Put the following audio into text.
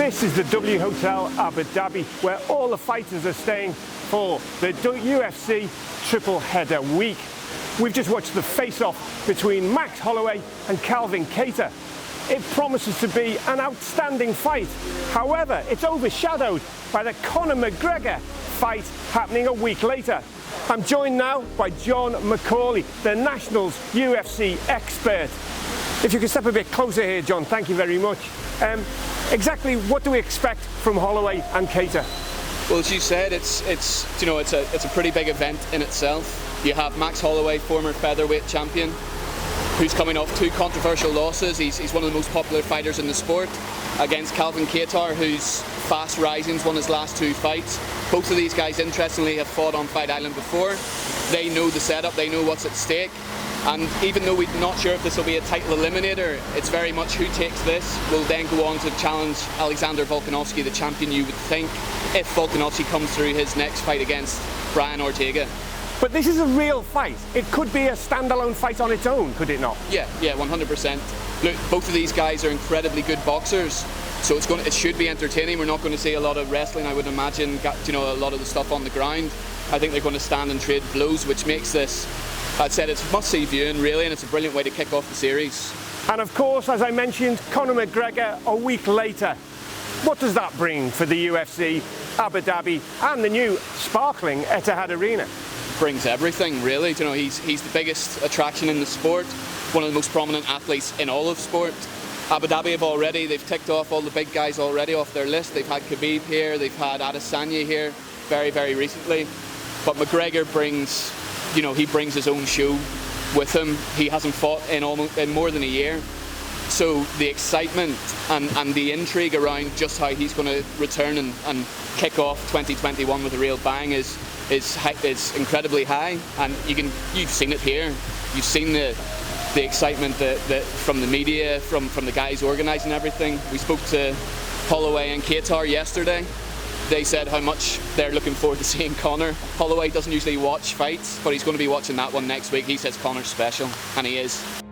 This is the W Hotel Abu Dhabi, where all the fighters are staying for the UFC triple header week. We've just watched the face-off between Max Holloway and Calvin Kattar. It promises to be an outstanding fight. However, it's overshadowed by the Conor McGregor fight happening a week later. I'm joined now by John McCauley, the Nationals UFC expert. If you could step a bit closer here, John, thank you very much. Exactly what do we expect from Holloway and Kattar? Well, as you said, it's a pretty big event in itself. You have Max Holloway, former featherweight champion, who's coming off 2 controversial losses. He's one of the most popular fighters in the sport, against Calvin Kattar, who's fast rising, won his last 2 fights. Both of these guys, interestingly, have fought on Fight Island before. They know the setup, they know what's at stake. And even though we're not sure if this will be a title eliminator, it's very much who takes this will then go on to challenge Alexander Volkanovski, the champion, you would think, if Volkanovski comes through his next fight against Ortega. But this is a real fight. It could be a standalone fight on its own, could it not? Yeah, 100%. Look, both of these guys are incredibly good boxers, so it should be entertaining. We're not going to see a lot of wrestling, I would imagine, a lot of the stuff on the ground. I think they're going to stand and trade blows, which makes this, I'd said, it's must-see viewing, really, and it's a brilliant way to kick off the series. And of course, as I mentioned, Conor McGregor a week later. What does that bring for the UFC, Abu Dhabi, and the new sparkling Etihad Arena? Brings everything, really. He's the biggest attraction in the sport, one of the most prominent athletes in all of sport. Abu Dhabi they've ticked off all the big guys already off their list. They've had Khabib here, they've had Adesanya here very, very recently. But McGregor brings his own show with him. He hasn't fought in more than a year. So the excitement and the intrigue around just how he's going to return and kick off 2021 with a real bang is incredibly high. And you've seen it here. You've seen the excitement that from the media, from the guys organising everything. We spoke to Holloway and Kattar yesterday. They said how much they're looking forward to seeing Conor. Holloway doesn't usually watch fights, but he's going to be watching that one next week. He says Conor's special, and he is.